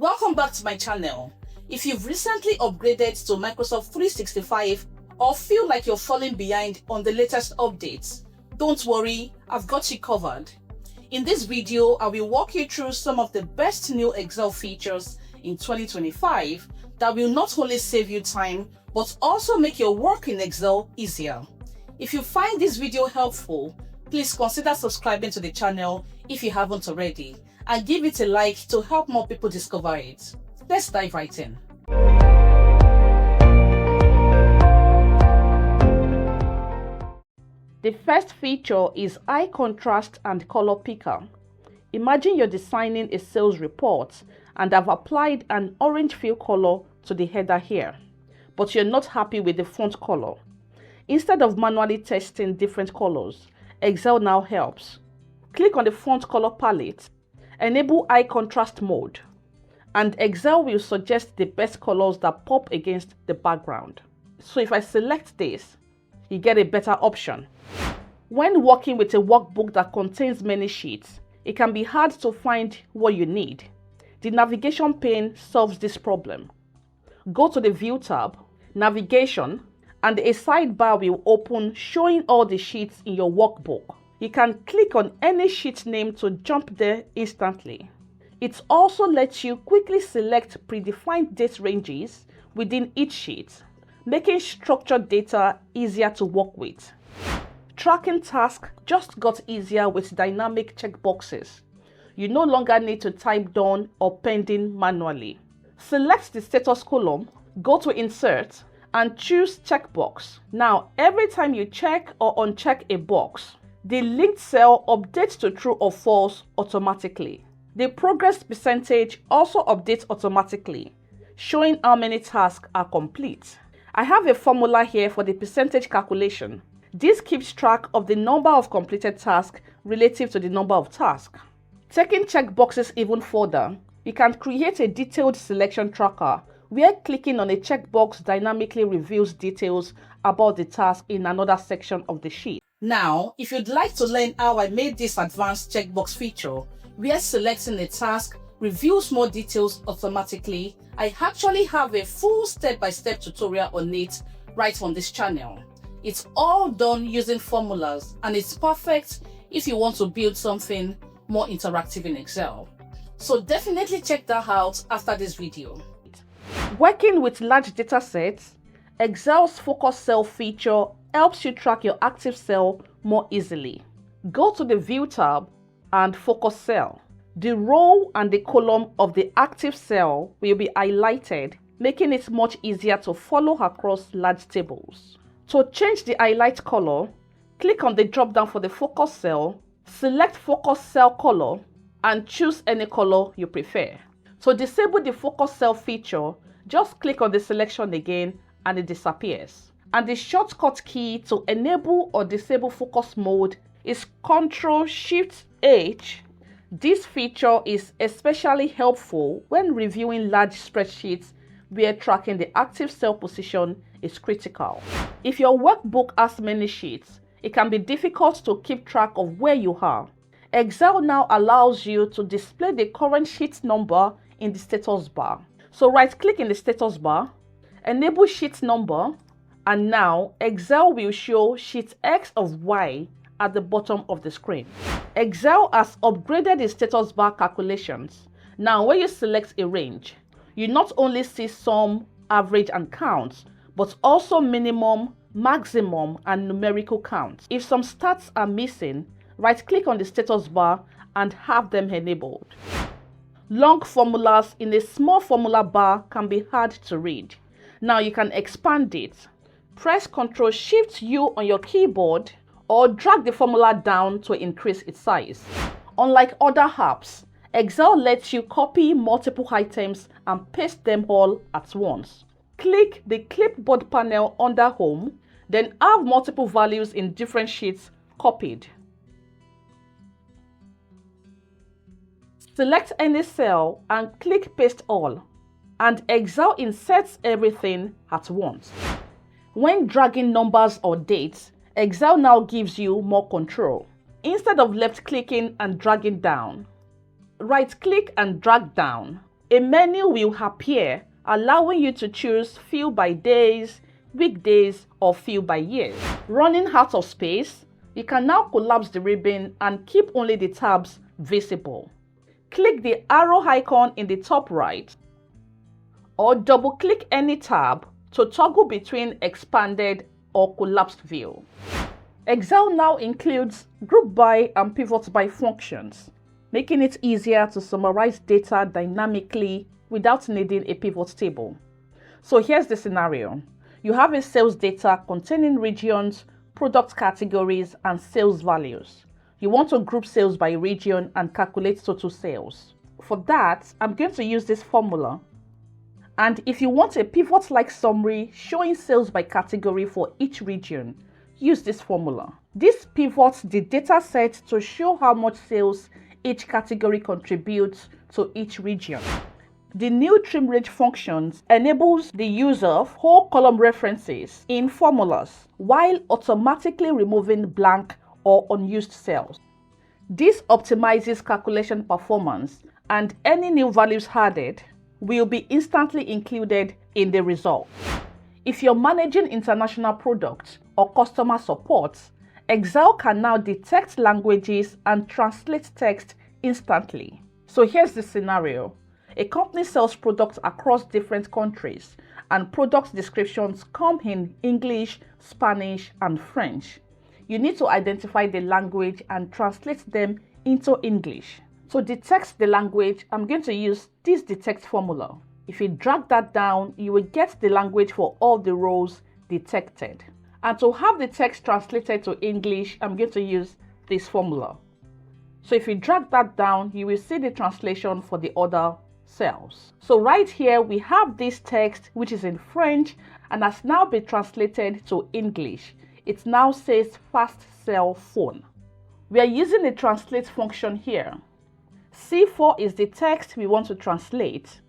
Welcome back to my channel. If you've recently upgraded to Microsoft 365 or feel like you're falling behind on the latest updates, don't worry, I've got you covered. In this video, I will walk you through some of the best new Excel features in 2025 that will not only save you time, but also make your work in Excel easier. If you find this video helpful, please consider subscribing to the channel if you haven't already, and give it a like to help more people discover it. Let's dive right in. The first feature is eye contrast and color picker. Imagine you're designing a sales report and have applied an orange fill color to the header here, but you're not happy with the font color. Instead of manually testing different colors, Excel now helps. Click on the font color palette, enable eye contrast mode, and Excel will suggest the best colors that pop against the background. So if I select this, you get a better option. When working with a workbook that contains many sheets, it can be hard to find what you need. The navigation pane solves this problem. Go to the View tab, Navigation, and a sidebar will open showing all the sheets in your workbook. You can click on any sheet name to jump there instantly. It also lets you quickly select predefined date ranges within each sheet, making structured data easier to work with. Tracking tasks just got easier with dynamic checkboxes. You no longer need to type done or pending manually. Select the status column, go to Insert, and choose Checkbox. Now, every time you check or uncheck a box, the linked cell updates to true or false automatically. The progress percentage also updates automatically, showing how many tasks are complete. I have a formula here for the percentage calculation. This keeps track of the number of completed tasks relative to the number of tasks. Taking checkboxes even further, you can create a detailed selection tracker where clicking on a checkbox dynamically reveals details about the task in another section of the sheet. Now, if you'd like to learn how I made this advanced checkbox feature, where selecting a task reveals more details automatically, I actually have a full step-by-step tutorial on it right on this channel. It's all done using formulas, and it's perfect if you want to build something more interactive in Excel. So definitely check that out after this video. Working with large data sets, Excel's Focus Cell feature helps you track your active cell more easily. Go to the View tab and Focus Cell. The row and the column of the active cell will be highlighted, making it much easier to follow across large tables. To change the highlight color, click on the drop-down for the focus cell, select Focus Cell Color, and choose any color you prefer. To disable the Focus Cell feature, just click on the selection again and it disappears. And the shortcut key to enable or disable focus mode is Ctrl-Shift-H. This feature is especially helpful when reviewing large spreadsheets where tracking the active cell position is critical. If your workbook has many sheets, it can be difficult to keep track of where you are. Excel now allows you to display the current sheet number in the status bar. So right-click in the status bar, enable sheet number, and now Excel will show sheet X of Y at the bottom of the screen. Excel has upgraded the status bar calculations. Now when you select a range, you not only see sum, average, and counts, but also minimum, maximum, and numerical counts. If some stats are missing, right-click on the status bar and have them enabled. Long formulas in a small formula bar can be hard to read. Now you can expand it. Press Ctrl-Shift-U on your keyboard or drag the formula down to increase its size. Unlike other apps, Excel lets you copy multiple items and paste them all at once. Click the Clipboard panel under Home, then have multiple values in different sheets copied. Select any cell and click Paste All, and Excel inserts everything at once. When dragging numbers or dates, Excel now gives you more control. Instead of left-clicking and dragging down, right-click and drag down. A menu will appear, allowing you to choose fill by days, weekdays, or fill by years. Running out of space, you can now collapse the ribbon and keep only the tabs visible. Click the arrow icon in the top right, or double-click any tab to toggle between expanded or collapsed view. Excel now includes group by and pivot by functions, making it easier to summarize data dynamically without needing a pivot table. So here's the scenario. You have a sales data containing regions, product categories, and sales values. You want to group sales by region and calculate total sales. For that, I'm going to use this formula. And if you want a pivot-like summary showing sales by category for each region, use this formula. This pivots the data set to show how much sales each category contributes to each region. The new TRIMRANGE functions enables the use of whole column references in formulas while automatically removing blank or unused cells. This optimizes calculation performance, and any new values added will be instantly included in the result. If you're managing international products or customer support, Excel can now detect languages and translate text instantly. So here's the scenario. A company sells products across different countries, and product descriptions come in English, Spanish, and French. You need to identify the language and translate them into English. To detect the language, I'm going to use this detect formula. If you drag that down, you will get the language for all the rows detected. And to have the text translated to English, I'm going to use this formula. So if you drag that down, you will see the translation for the other cells. So right here, we have this text which is in French and has now been translated to English. It now says fast cell phone. We are using the translate function here. C4 is the text we want to translate.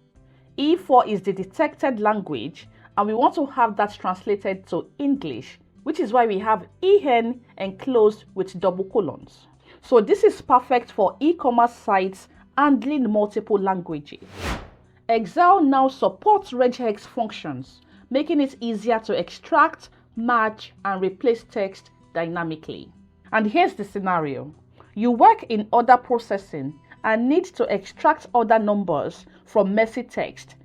E4 is the detected language, and we want to have that translated to English, which is why we have EN enclosed with double colons. So this is perfect for e-commerce sites handling multiple languages. Excel now supports REGEX functions, making it easier to extract, match, and replace text dynamically. And here's the scenario. You work in order processing and need to extract order numbers from messy text,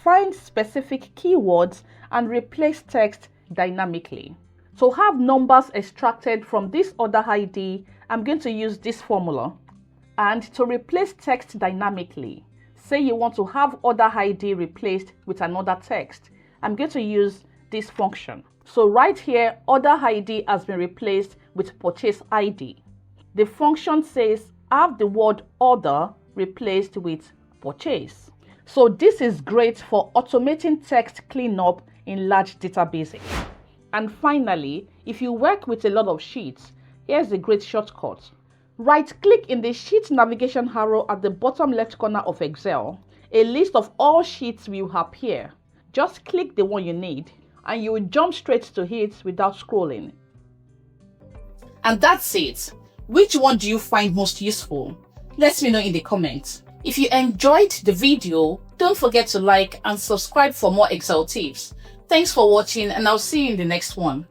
find specific keywords, and replace text dynamically. To have numbers extracted from this order ID, I'm going to use this formula. And to replace text dynamically, say you want to have order ID replaced with another text, I'm going to use this function. So right here, order ID has been replaced with purchase ID. The function says have the word order replaced with purchase. So this is great for automating text cleanup in large databases. And finally, if you work with a lot of sheets, here's a great shortcut. Right-click in the sheet navigation arrow at the bottom left corner of Excel. A list of all sheets will appear. Just click the one you need, and you will jump straight to it without scrolling. And that's it. Which one do you find most useful? Let me know in the comments. If you enjoyed the video, don't forget to like and subscribe for more Excel tips. Thanks for watching, and I'll see you in the next one.